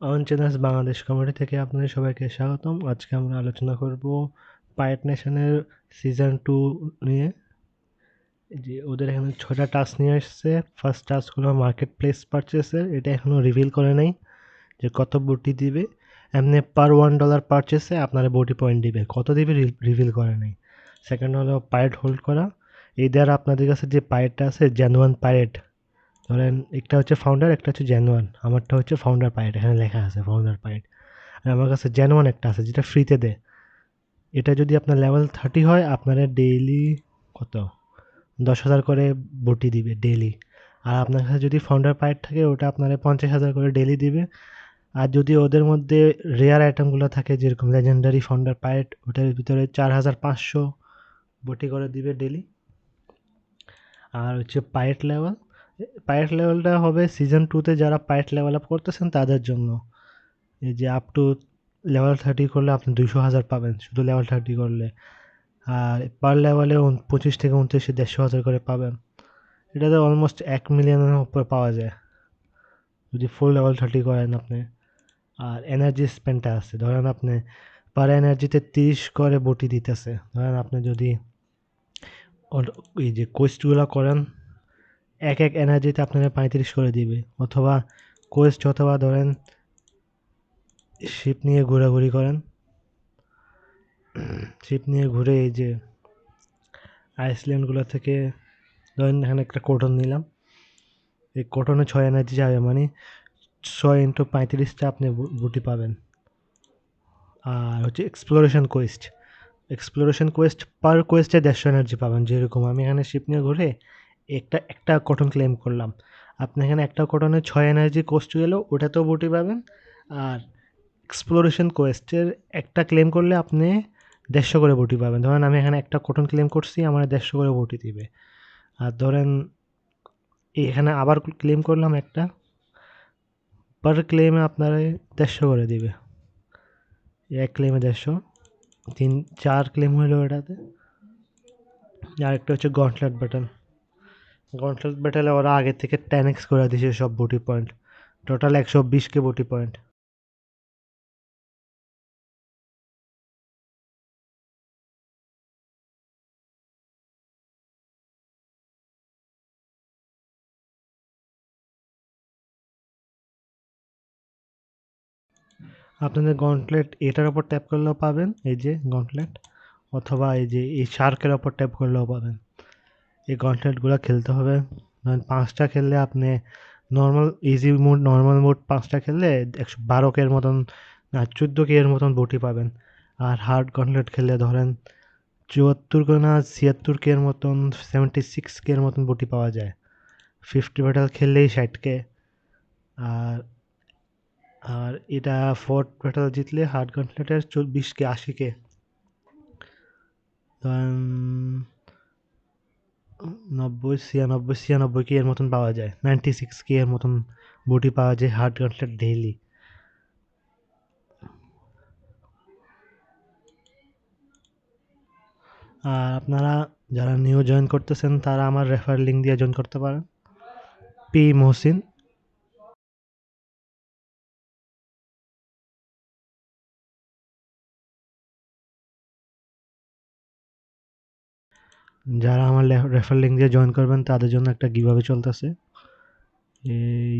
অনচেনাস Bangladesh community থেকে আপনাদের সবাইকে স্বাগতম। আজকে আমরা আলোচনা করব পাইরেট নেশনের সিজন 2 নিয়ে। যে ওদের এখানে 6টা টাস্ক নিয়ে আসছে। ফার্স্ট টাস্ক হলো মার্কেট প্লেস পারচেসের, এটা এখনও রিভিল করে নাই যে কত বটি দিবে। এমনি পার $1 পারচেসে আপনারা বটি পয়েন্ট দিবে, কত দিবে রিভিল করে নাই। সেকেন্ড হলো পাইরেট হোল্ড করা। এই দ্বারা আপনাদের কাছে যে পাইরেটটা আছে জেনুয়ান পাইরেট, ধরেন একটা হচ্ছে ফাউন্ডার, একটা হচ্ছে জেনুয়ান। আমারটা হচ্ছে ফাউন্ডার পাইরেট, এখানে লেখা আছে ফাউন্ডার পাইরেট। আর আমার কাছে জেনুয়ান একটা আছে যেটা ফ্রিতে দেয়। এটা যদি আপনার লেভেল 30 হয় আপনারা ডেইলি কত 10,000 করে বটি দিবে ডেইলি। আর আপনার কাছে যদি ফাউন্ডার পাইরেট থাকে ওটা আপনারা 50,000 করে ডেইলি দিবে। আর যদি ওদের মধ্যে রেয়ার আইটেমগুলো থাকে যেরকম লেজেন্ডারি ফাউন্ডার পাইরেট, ওটার ভিতরে 4,500 বটি করে দিবে ডেইলি। আর হচ্ছে পাইরেট লেভেল, পাইরেট লেভেলটা হবে সিজন 2তে যারা পাইরেট লেভেল আপ করতেছেন তাদের জন্য। এই যে আপ টু লেভেল 30 করলে আপনি 200,000 পাবেন শুধু লেভেল 30 করলে। আর পার লেভেলে 25 থেকে 29 150,000 করে পাবেন। এটাতে অলমোস্ট 1 মিলিয়নের উপর পাওয়া যায় যদি ফুল লেভেল 30 করেন আপনি। আর এনার্জি স্পেনটা আছে, ধরেন আপনি পার এনার্জিতে 30 করে বটি দিতেছে। ধরেন আপনি যদি এই যে কোয়েস্টগুলো করেন এক এক এনার্জিতে আপনারা 35 করে দিবে। অথবা কোয়েস্ট, অথবা ধরেন শিপ নিয়ে ঘোরাঘুরি করেন, শিপ নিয়ে ঘুরে এই যে আইসল্যান্ডগুলো থেকে ধরেন এখানে একটা কটন নিলাম, এই কটনে 6 এনার্জি যাবে, মানে 6 × 35টা আপনি বুটি পাবেন। আর হচ্ছে এক্সপ্লোরেশন কোয়েস্ট, এক্সপ্লোরেশন কোয়েস্ট পার কোয়েস্টে 150 এনার্জি পাবেন। যেরকম আমি এখানে শিপ নিয়ে ঘুরে একটা একটা কটন ক্লেম করলাম, আপনি এখানে একটা কটনে 6 এনার্জি কোস্ট গেল, ওটাতেও বুটি পাবেন। আর এক্সপ্লোরেশন কোয়েস্টের একটা ক্লেম করলে আপনি 150 করে বটি পাবেন। ধরেন আমি এখানে একটা কটন ক্লেম করছি, আমার 150 করে বটি দিবে। আর ধরেন এখানে আবার ক্লেম করলাম একটা, পার ক্লেমে আপনারা 150 করে দিবে। এক ক্লেমে 150, 4 ক্লেম হইলো এটাতে। আর একটা হচ্ছে গন্টলেট ব্যাটল, গন্টলেট ব্যাটেলে ওরা আগে থেকে 10x করে দিছে সব বটি পয়েন্ট, টোটাল 120 কে বটি পয়েন্ট। আপনাদের গন্টলেট এটার ওপর ট্যাপ করলেও পাবেন, এই যে গন্টলেট, অথবা এই যে এই শার্কের ওপর ট্যাপ করলেও পাবেন। এই গন্টলেটগুলো খেলতে হবে। ধরেন 5টা খেললে আপনি normal easy mode, normal mode 5টা খেললে 112 কে এর মতন, না 14 কে এর মতন বটি পাবেন। আর হার্ড গন্টলেট খেললে ধরেন 74 কে না 76 কে এর মতন, 76 কে এর মতন বটি পাওয়া যায়। 50 ব্যাটেল খেললেই 60 কে। আর আর এটা ফোর্থ ব্যাটেল জিতলে হার্ড গন্টলেটের 20 কে 80 কে, ধরেন 90 96 কে এর মতন পাওয়া যায়, 96 কে এর মতন বটি পাওয়া যায় হার্ড গন্টলেট ডেইলি। আর আপনারা যারা নিউ জয়েন করতেছেন তারা আমার রেফার লিঙ্ক দিয়ে জয়েন করতে পারেন, পি মহসিন। যারা আমার রেফার লিঙ্ক দিয়ে জয়েন করবেন তাদের জন্য একটা গিভঅ্যাওয়ে চলতেছে। এই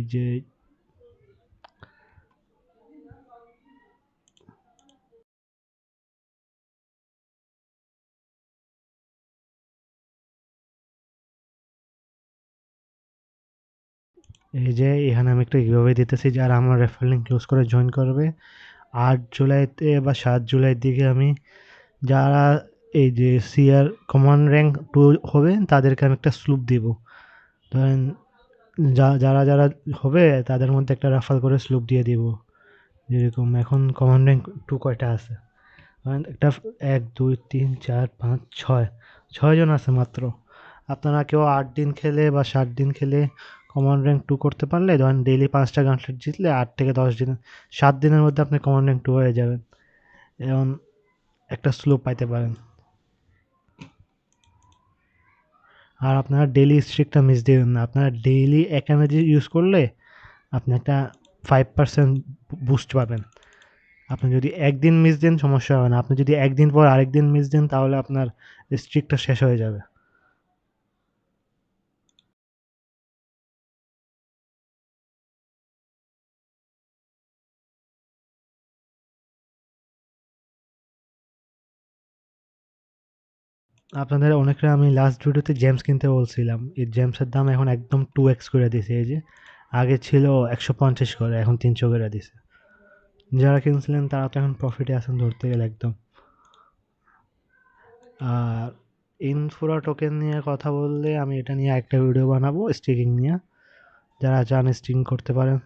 যে এখানে আমি একটা গিভঅ্যাওয়ে দিতেছি, যারা আমার রেফার লিঙ্ক ইউজ করে জয়েন করবে 8 জুলাইতে বা 7 জুলাইয়ের দিকে আমি, যারা এই যে সিআর কমান্ড র্যাঙ্ক 2 হবে তাদেরকে আমি একটা স্লুপ দিব। ধরেন যারা যারা হবে তাদের মধ্যে একটা রাফাল করে স্লুপ দিয়ে দিব। যেরকম এখন কমান্ড র্যাঙ্ক 2 কয়টা আছে, ধরেন একটা 1 2 3 4 5 6 6 জন আছে মাত্র। আপনারা কেউ 8 দিন খেলে বা 7 দিন খেলে কমান্ড র্যাঙ্ক 2 করতে পারলে, ধরেন ডেইলি 5টা গানলেট জিতলে 8 থেকে 10 দিন, 7 দিনের মধ্যে আপনি কমান্ড র্যাঙ্ক 2 হয়ে যাবেন। এখন একটা স্লোপ পাইতে পারেন। আর আপনারা ডেইলি স্ট্রিকটা মিস দিবেন না। আপনারা ডেইলি এক এনার্জি ইউজ করলে আপনি একটা 5% বুস্ট পাবেন। আপনি যদি একদিন মিস দেন সমস্যা হবে না, আপনি যদি একদিন পর আরেকদিন মিস দেন তাহলে আপনার স্ট্রিকটা শেষ হয়ে যাবে। আপনাদের অনেকরা আমি লাস্ট ভিডিওতে জেমস কিনতে বলছিলাম, এই জেমসের দাম এখন একদম 2x করে দিছে। এই যে আগে ছিল 150 করে, এখন 300 করে দিছে। যারা কিনছিলেন তারা তো এখন প্রফিটে আছেন ধরতে গেলে একদম। আর ইনফ্রা টোকেন নিয়ে কথা বললে আমি এটা নিয়ে একটা ভিডিও বানাবো স্টিকিং নিয়ে, যারা চান স্টিকিং করতে পারেন।